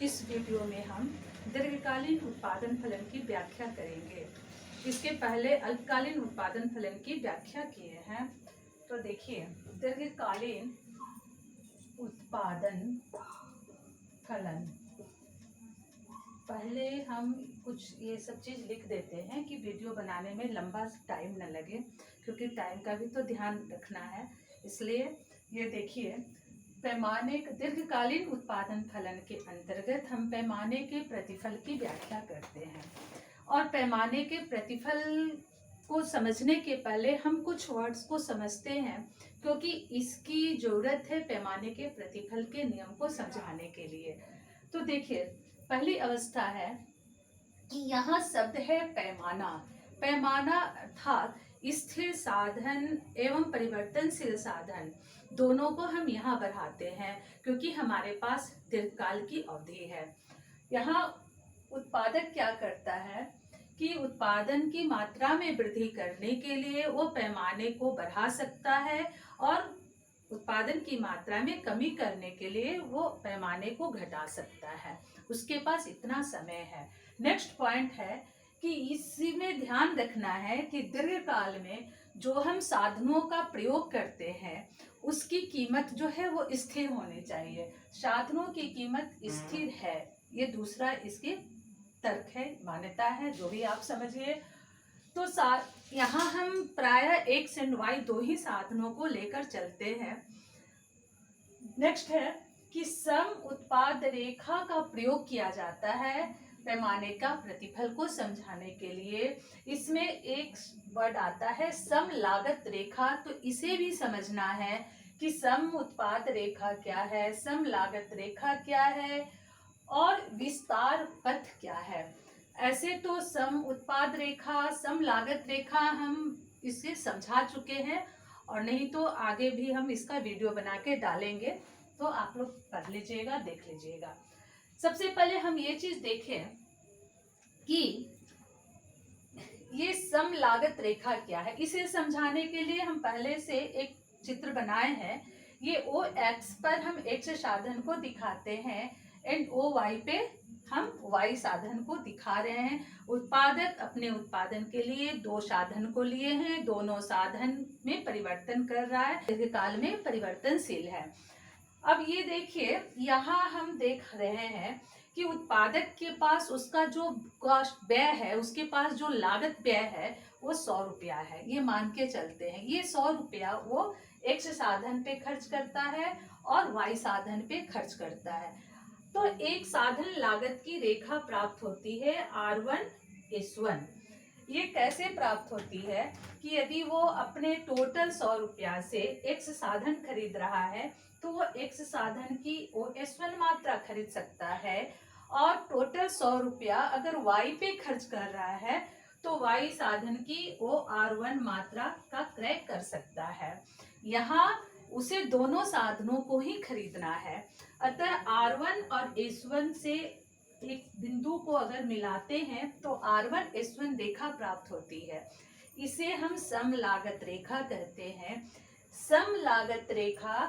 इस वीडियो में हम दीर्घकालीन उत्पादन फलन की व्याख्या करेंगे। इसके पहले अल्पकालीन उत्पादन फलन की व्याख्या किए हैं। तो देखिए, दीर्घकालीन उत्पादन फलन, पहले हम कुछ ये सब चीज़ लिख देते हैं कि वीडियो बनाने में लंबा टाइम न लगे, क्योंकि टाइम का भी तो ध्यान रखना है। इसलिए ये देखिए, पैमाने दीर्घकालीन उत्पादन फलन के अंतर्गत हम पैमाने के प्रतिफल की व्याख्या करते हैं। और पैमाने के प्रतिफल को समझने के पहले हम कुछ वर्ड्स को समझते हैं, क्योंकि इसकी ज़रूरत है पैमाने के प्रतिफल के नियम को समझाने के लिए। तो देखिए, पहली अवस्था है कि यहाँ शब्द है पैमाना। पैमाना अर्थात स्थिर साधन एवं परिवर्तनशील साधन दोनों को हम यहाँ बढ़ाते हैं, क्योंकि हमारे पास दीर्घकाल की अवधि है। यहाँ उत्पादक क्या करता है कि उत्पादन की मात्रा में वृद्धि करने के लिए वो पैमाने को बढ़ा सकता है, और उत्पादन की मात्रा में कमी करने के लिए वो पैमाने को घटा सकता है। उसके पास इतना समय है। नेक्स्ट पॉइंट है कि इसमें ध्यान रखना है कि दीर्घकाल में जो हम साधनों का प्रयोग करते हैं उसकी कीमत जो है वो स्थिर होनी चाहिए। साधनों की कीमत स्थिर है, ये दूसरा इसके तर्क है, मान्यता है, जो भी आप समझिए। तो यहाँ हम प्रायः एक्स एंड वाई दो ही साधनों को लेकर चलते हैं। नेक्स्ट है कि सम उत्पाद रेखा का प्रयोग किया जाता है पैमाने का प्रतिफल को समझाने के लिए। इसमें एक वर्ड आता है सम लागत रेखा, तो इसे भी समझना है कि सम उत्पाद रेखा क्या है, सम लागत रेखा क्या है और विस्तार पथ क्या है। ऐसे तो सम उत्पाद रेखा, सम लागत रेखा हम इसे समझा चुके हैं, और नहीं तो आगे भी हम इसका वीडियो बना के डालेंगे, तो आप लोग पढ़ लीजिएगा, देख लीजिएगा। सबसे पहले हम ये चीज देखें कि ये सम लागत रेखा क्या है। इसे समझाने के लिए हम पहले से एक चित्र बनाए हैं। ये ओ एक्स पर हम एक्स साधन को दिखाते हैं, एंड ओ वाई पे हम वाई साधन को दिखा रहे हैं। उत्पादक अपने उत्पादन के लिए दो साधन को लिए हैं, दोनों साधन में परिवर्तन कर रहा है, दीर्घकाल में परिवर्तनशील है। अब ये देखिए, यहाँ हम देख रहे हैं कि उत्पादक के पास उसका जो कॉस्ट व्यय है, उसके पास जो लागत व्यय है वो 100 रुपया है। ये मान के चलते हैं, ये 100 रुपया वो एक्स साधन पे खर्च करता है और वाई साधन पे खर्च करता है। तो एक साधन लागत की रेखा प्राप्त होती है R1S1। ये कैसे प्राप्त होती है कि यदि वो अपने टोटल 100 रुपया से एक्स साधन खरीद रहा है, तो वो एक्स साधन की OS1 मात्रा खरीद सकता है, और टोटल 100 रुपया अगर वाई पे खर्च कर रहा है तो वाई साधन की OR1 मात्रा का क्रय कर सकता है। यहाँ उसे दोनों साधनों को ही खरीदना है। अतः R1 और S1 से एक बिंदु को अगर मिलाते हैं तो R1S1 रेखा प्राप्त होती है। इसे हम सम लागत रेखा कहते हैं। सम लागत रेखा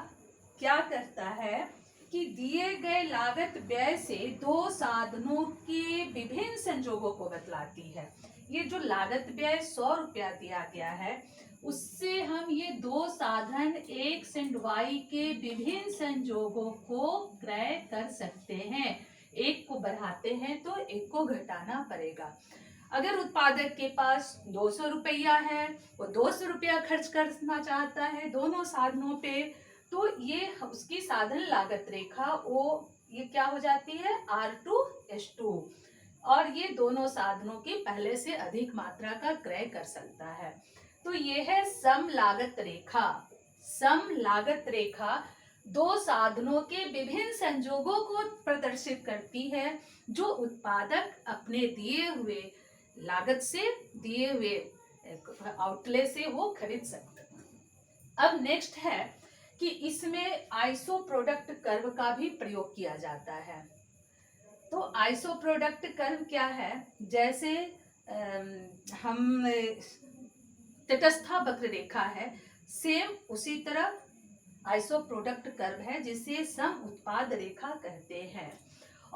क्या करता है कि दिए गए लागत व्यय से दो साधनों के विभिन्न संजोगों को बतलाती है। ये जो लागत व्यय 100 रुपया दिया गया है, उससे हम ये दो साधन एक्स एंड वाई के विभिन्न संजोगों को क्रय कर सकते हैं। एक को बढ़ाते हैं तो एक को घटाना पड़ेगा। अगर उत्पादक के पास 200 रुपया है, वो 200 रुपया खर्च करना चाहता है दोनों साधनों पे, तो ये उसकी साधन लागत रेखा वो ये क्या हो जाती है R2S2, और ये दोनों साधनों की पहले से अधिक मात्रा का क्रय कर सकता है। तो ये है सम लागत रेखा। सम लागत रेखा दो साधनों के विभिन्न संजोगों को प्रदर्शित करती है, जो उत्पादक अपने दिए हुए लागत से, दिए हुए आउटले से वो खरीद सकते हैं। अब नेक्स्ट है कि इसमें आइसो प्रोडक्ट कर्व का भी प्रयोग किया जाता है। तो आइसो प्रोडक्ट कर्व क्या है, जैसे हम तटस्था वक्र रेखा है, सेम उसी तरह आइसो प्रोडक्ट कर्व है, जिसे सम उत्पाद रेखा कहते हैं।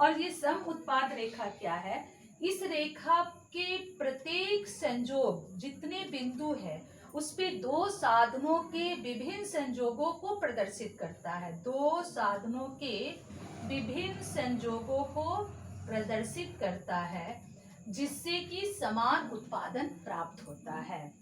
और ये सम उत्पाद रेखा क्या है? इस रेखा के प्रत्येक संजोग जितने बिंदु है उस पे दो साधनों के विभिन्न संजोगों को प्रदर्शित करता है। दो साधनों के विभिन्न संजोगों को प्रदर्शित करता है, जिससे कि समान उत्पादन प्राप्त होता है।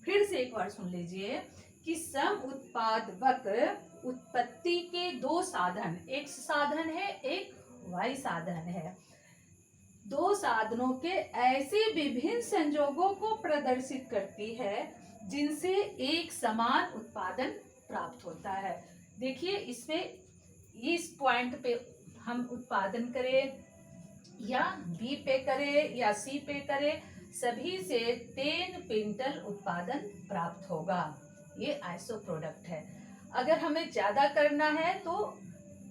फिर से एक बार सुन लीजिए कि सम उत्पाद वक्र उत्पत्ति के दो साधन, एक साधन है एक y साधन है, दो साधनों के ऐसे विभिन्न संजोगों को प्रदर्शित करती है जिनसे एक समान उत्पादन प्राप्त होता है। देखिए इसमें इस पॉइंट पे हम उत्पादन करें या बी पे करें या सी पे करें, सभी से 10 क्विंटल उत्पादन प्राप्त होगा। ये आइसो प्रोडक्ट है। अगर हमें ज्यादा करना है तो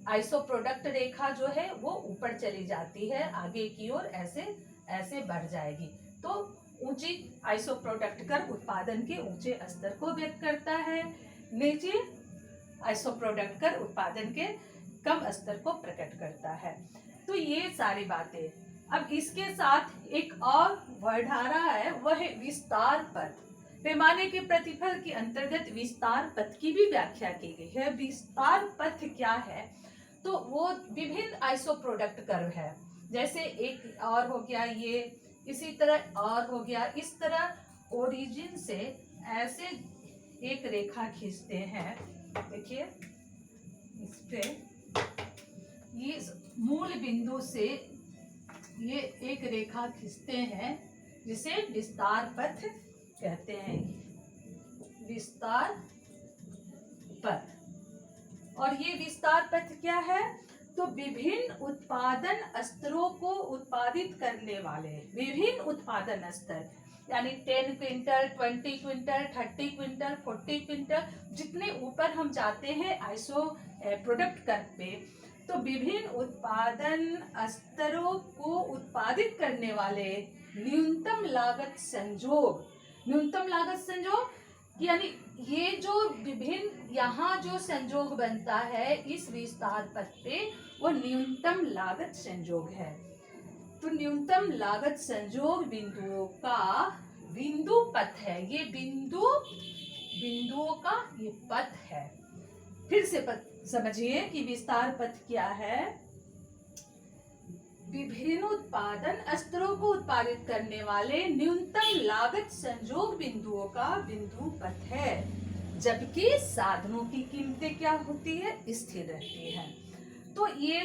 आइसो प्रोडक्ट रेखा जो है वो ऊपर चली जाती है, आगे की ओर ऐसे ऐसे बढ़ जाएगी। तो ऊंची आइसो प्रोडक्ट कर उत्पादन के ऊंचे स्तर को व्यक्त करता है, नीचे आइसो प्रोडक्ट कर उत्पादन के कम स्तर को प्रकट करता है। तो ये सारी बातें। अब इसके साथ एक और वर्ड आ रहा है, वह है विस्तार पथ। पैमाने के प्रतिफल के अंतर्गत विस्तार पथ की भी व्याख्या की गई है। विस्तार पथ क्या है? तो वो विभिन्न आइसो प्रोडक्ट कर्व है। जैसे एक और हो गया ये, इसी तरह और हो गया। इस तरह ओरिजिन से ऐसे एक रेखा खींचते हैं। देखिए इस पे ये मूल बिंदु से ये एक रेखा खींचते हैं जिसे विस्तार पथ कहते हैं। विस्तार पथ। और ये विस्तार पथ क्या है? तो विभिन्न उत्पादन स्तरों को उत्पादित करने वाले विभिन्न उत्पादन स्तर, यानी 10 क्विंटल, 20 क्विंटल, 30 क्विंटल, 40 क्विंटल, जितने ऊपर हम जाते हैं आइसो प्रोडक्ट कर्व पे, तो विभिन्न उत्पादन स्तरों को उत्पादित करने वाले न्यूनतम लागत संजोग। न्यूनतम लागत संजोग यानी ये जो विभिन्न यहाँ जो संजोग बनता है इस विस्तार पथ पे, वो न्यूनतम लागत संजोग है। तो न्यूनतम लागत संजोग बिंदुओं का बिंदु पथ है। ये बिंदुओं का ये पथ है। फिर से समझिए कि विस्तार पथ क्या है? विभिन्न उत्पादन स्तरों को उत्पादित करने वाले न्यूनतम लागत संजोग बिंदुओं का बिंदु पथ है, जबकि साधनों की कीमतें क्या होती है? स्थिर रहती है। तो ये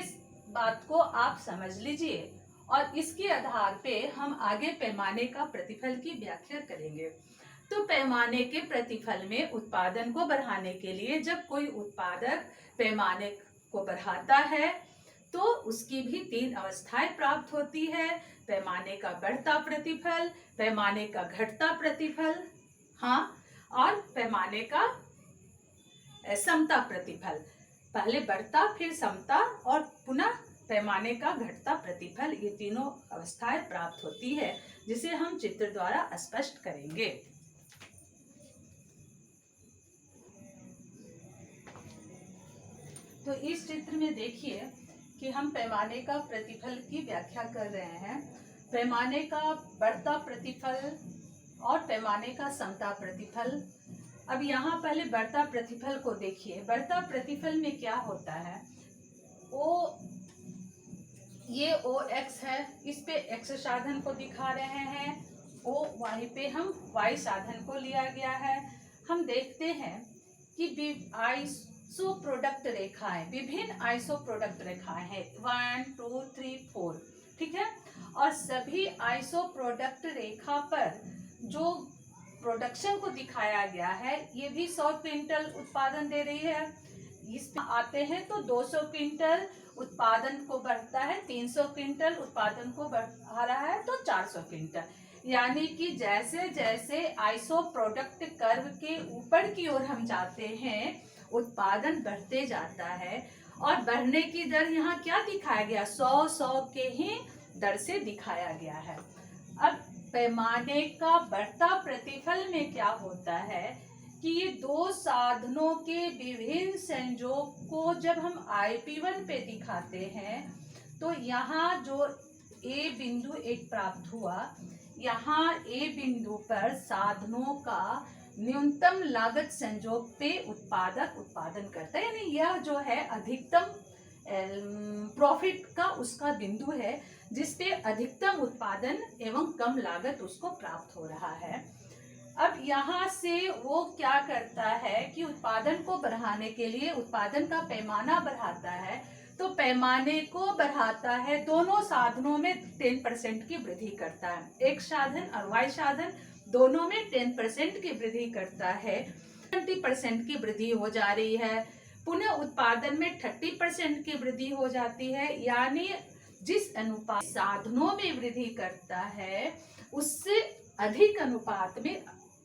बात को आप समझ लीजिए और इसके आधार पे हम आगे पैमाने का प्रतिफल की व्याख्या करेंगे। तो पैमाने के प्रतिफल में उत्पादन को बढ़ाने के लिए जब कोई उत्पादक पैमाने को बढ़ाता है तो उसकी भी 3 अवस्थाएं प्राप्त होती है। पैमाने का बढ़ता प्रतिफल, पैमाने का घटता प्रतिफल, हाँ, और पैमाने का समता प्रतिफल। पहले बढ़ता, फिर समता और पुनः पैमाने का घटता प्रतिफल, ये तीनों अवस्थाएं प्राप्त होती है, जिसे हम चित्र द्वारा स्पष्ट करेंगे। तो इस चित्र में देखिए कि हम पैमाने का प्रतिफल की व्याख्या कर रहे हैं। पैमाने का बढ़ता प्रतिफल और पैमाने का समता प्रतिफल। अब यहाँ पहले बढ़ता प्रतिफल को देखिए। बढ़ता प्रतिफल में क्या होता है? ये OX है, इस पे X साधन को दिखा रहे हैं। OY पे हम Y साधन को लिया गया है। हम देखते हैं कि आइसो प्रोडक्ट रेखाएं, विभिन्न आइसो प्रोडक्ट रेखाएं हैं 1 2 3 4, ठीक है। और सभी आइसो प्रोडक्ट रेखा पर जो प्रोडक्शन को दिखाया गया है, ये भी 100 क्विंटल उत्पादन दे रही है। इसमें आते हैं तो 200 क्विंटल उत्पादन को बढ़ता है, 300 क्विंटल उत्पादन को बढ़ा रहा है तो 400 क्विंटल। यानी कि जैसे जैसे आइसो प्रोडक्ट कर्व के ऊपर की ओर हम जाते हैं, उत्पादन बढ़ते जाता है। और बढ़ने की दर यहाँ क्या दिखाया गया? 100 के ही दर से दिखाया गया है। अब पैमाने का बढ़ता प्रतिफल में क्या होता है कि ये दो साधनों के विभिन्न संयोग को जब हम IP1 पे दिखाते हैं तो यहाँ जो ए बिंदु एक प्राप्त हुआ, यहाँ ए बिंदु पर साधनों का न्यूनतम लागत संयोग पे उत्पादक उत्पादन करता है, यानी यह जो है अधिकतम प्रॉफिट का उसका बिंदु है जिसपे अधिकतम उत्पादन एवं कम लागत उसको प्राप्त हो रहा है। अब यहाँ से वो क्या करता है कि उत्पादन को बढ़ाने के लिए उत्पादन का पैमाना बढ़ाता है, तो पैमाने को बढ़ाता है, दोनों साधनों में 10% की वृद्धि करता है। एक साधन और वाई साधन दोनों में 10% की वृद्धि करता है, 20% की वृद्धि हो जा रही है। पुनः उत्पादन में 30% की वृद्धि हो जाती है, यानी जिस अनुपात साधनों में वृद्धि करता है उससे अधिक अनुपात में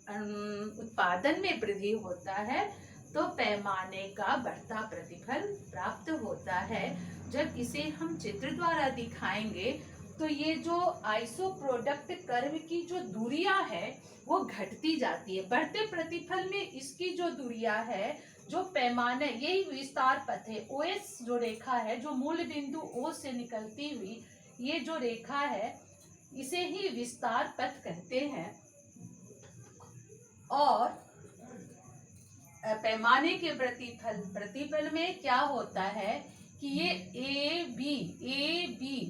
उत्पादन में वृद्धि होता है, तो पैमाने का बढ़ता प्रतिफल प्राप्त होता है। जब इसे हम चित्र द्वारा दिखाएंगे तो ये जो आइसो प्रोडक्ट कर्व की जो दूरियां है वो घटती जाती है। बढ़ते प्रतिफल में इसकी जो दूरियां है, जो पैमाने, यही विस्तार पथ है। ओएस जो रेखा है, जो मूल बिंदु ओ से निकलती हुई ये जो रेखा है, इसे ही विस्तार पथ कहते हैं। और पैमाने के प्रतिफल में क्या होता है कि ये ए बी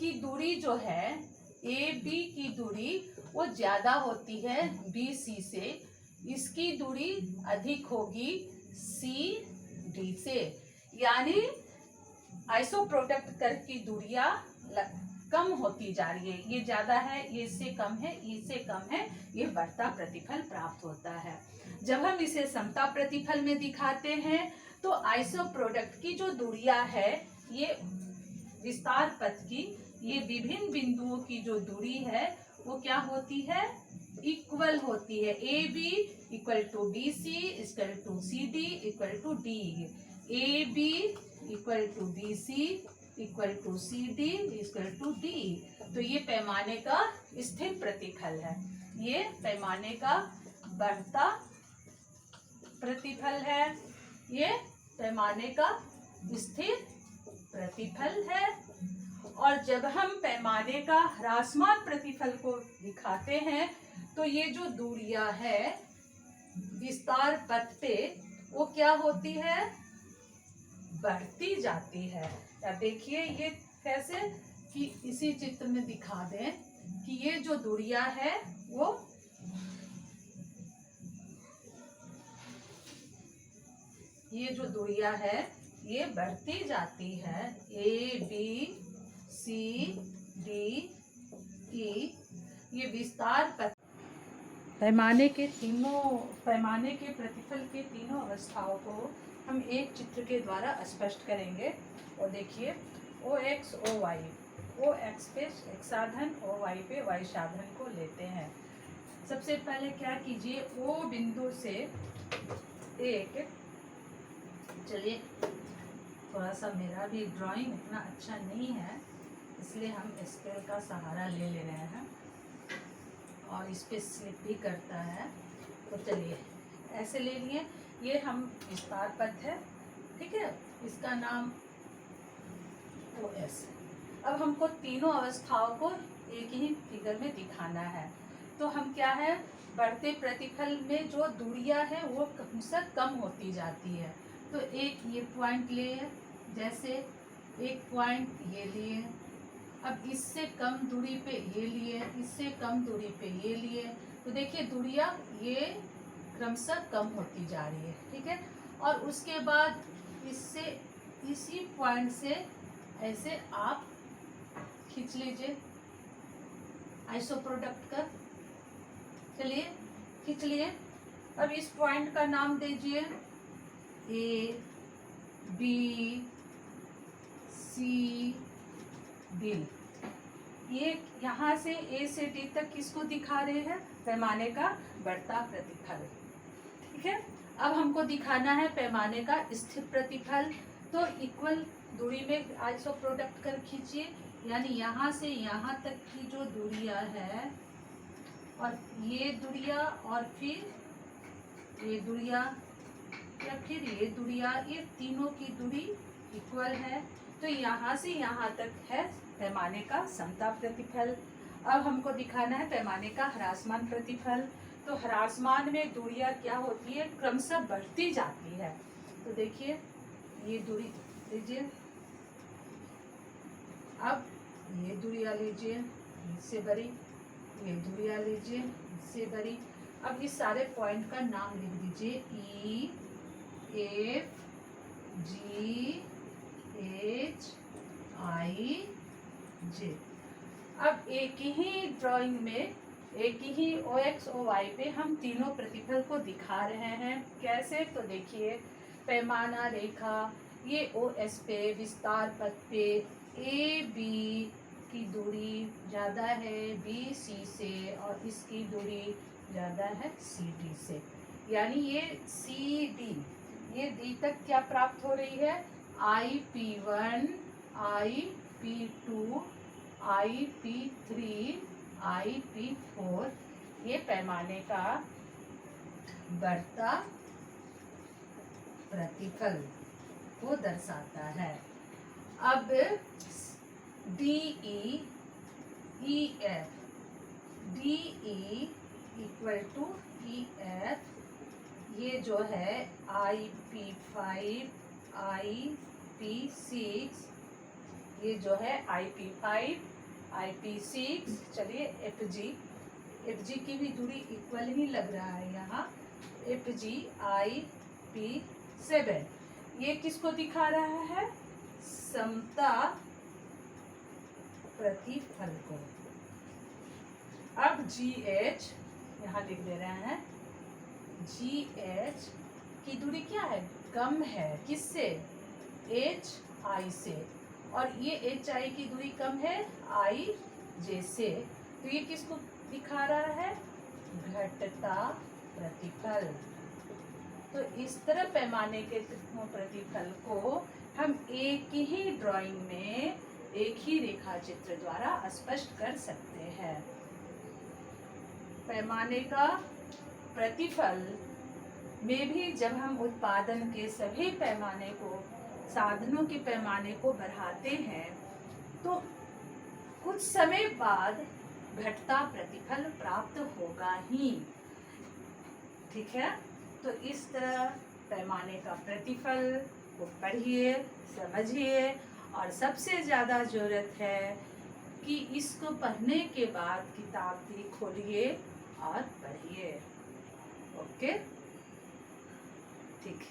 की दूरी जो है, ए बी की दूरी वो ज्यादा होती है बी सी से, इसकी दूरी अधिक होगी सी डी से, यानी आइसो प्रोडक्ट कर्व की दूरियां कम होती जा रही है। ये ज्यादा है, ये इससे कम है, ये इससे कम है, ये बढ़ता प्रतिफल प्राप्त होता है। जब हम इसे समता प्रतिफल में दिखाते हैं तो आइसो प्रोडक्ट की जो दूरियां है, ये विस्तार पथ की, ये विभिन्न बिंदुओं की जो दूरी है वो क्या होती है, इक्वल होती है। A B equal to D C equal to C D equal to D, A B equal to B C equal to C D equal to D. तो ये पैमाने का स्थिर प्रतिफल है, ये पैमाने का बढ़ता प्रतिफल है, ये पैमाने का स्थिर प्रतिफल है। और जब हम पैमाने का ह्रासमान प्रतिफल को दिखाते हैं तो ये जो दूरियां है विस्तार पथ पे वो क्या होती है, बढ़ती जाती है। अब देखिए ये कैसे कि इसी चित्र में दिखा दें कि ये जो दूरियां है वो ये जो दूरियां है ये बढ़ती जाती है। A B C D E, ये विस्तार पथ पैमाने के प्रतिफल के तीनों अवस्थाओं को हम एक चित्र के द्वारा स्पष्ट करेंगे। और देखिए ओ एक्स ओ वाई, ओ एक्स पे एक साधन, ओ वाई पे वाई साधन को लेते हैं। सबसे पहले क्या कीजिए, ओ बिंदु से एक, चलिए थोड़ा सा मेरा भी ड्राइंग इतना अच्छा नहीं है इसलिए हम स्केल का सहारा ले रहे हैं और इस पे स्लिप भी करता है। तो चलिए ऐसे ले लिए, ये हम विस्तार पथ है, ठीक है, इसका नाम ओ एस। अब हमको तीनों अवस्थाओं को एक ही फिगर में दिखाना है। तो हम क्या है, बढ़ते प्रतिफल में जो दूरियां है वो क्रमशः कम होती जाती है। तो एक ये पॉइंट लिए, जैसे एक पॉइंट ये लिए, अब इससे कम दूरी पे ये लिए, इससे कम दूरी पे ये लिए, तो देखिए दूरियां ये क्रमशः कम होती जा रही है, ठीक है। और उसके बाद इससे इसी पॉइंट से ऐसे आप खींच लीजिए आइसो प्रोडक्ट का, चलिए खींच लिए। अब इस पॉइंट का नाम दीजिए ए बी सी डी। ये यहाँ से ए से डी तक किसको दिखा रहे हैं, पैमाने का बढ़ता प्रतिफल, ठीक है। अब हमको दिखाना है पैमाने का स्थिर प्रतिफल। तो इक्वल दूरी में आइसो प्रोडक्ट कर खींचिए, यानी यहाँ से यहाँ तक की जो दूरियां है और ये दूरियां और फिर ये दूरियां या फिर ये दूरियां, ये तीनों की दूरी इक्वल है। तो यहाँ से यहाँ तक है पैमाने का समता प्रतिफल। अब हमको दिखाना है पैमाने का ह्रासमान प्रतिफल। तो ह्रासमान में दूरियां क्या होती है, क्रमशः बढ़ती जाती है। तो देखिए ये दूरी लीजिए, अब ये दूरियां लीजिए, इससे बड़ी, ये दूरियां लीजिए, इससे बड़ी। अब इस सारे पॉइंट का नाम लिख दीजिए, ई, एफ, जी, एच, आई, जे। अब एक ही ड्राइंग में, एक ही ओ एक्स ओ वाई पे हम तीनों प्रतिफल को दिखा रहे हैं। कैसे, तो देखिए पैमाना रेखा, ये ओ एस पे विस्तार पथ पे ए बी की दूरी ज़्यादा है बी सी से, और इसकी दूरी ज़्यादा है सी डी से। यानी ये सी डी, ये डी तक क्या प्राप्त हो रही है, I P one, I P two, I P three, I P four. ये पैमाने का बढ़ता प्रतिफल को दर्शाता है। अब D E, E F, D E equal to E F, ये जो है I P five, I P six, ये जो है I P five, I P six. चलिए एफ जी की भी दूरी इक्वल ही लग रहा है यहाँ, F G I P seven. ये किसको दिखा रहा है, समता प्रतिफल को। अब जी एच यहाँ लिख दे रहे हैं, जी एच की दूरी क्या है, कम है, किससे, एच आई से, और ये एच आई की दूरी कम है आई जे से। तो ये किसको दिखा रहा है, घटता प्रतिफल। तो इस तरह पैमाने के प्रतिफल को हम एक ही ड्राइंग में एक ही रेखा चित्र द्वारा स्पष्ट कर सकते हैं। पैमाने का प्रतिफल में भी जब हम उत्पादन के सभी पैमाने को, साधनों के पैमाने को बढ़ाते हैं, तो कुछ समय बाद घटता प्रतिफल प्राप्त होगा ही। ठीक है, तो इस तरह पैमाने का प्रतिफल को पढ़िए, समझिए, और सबसे ज़्यादा ज़रूरत है कि इसको पढ़ने के बाद किताब भी खोलिए और पढ़िए। ओके, ठीक।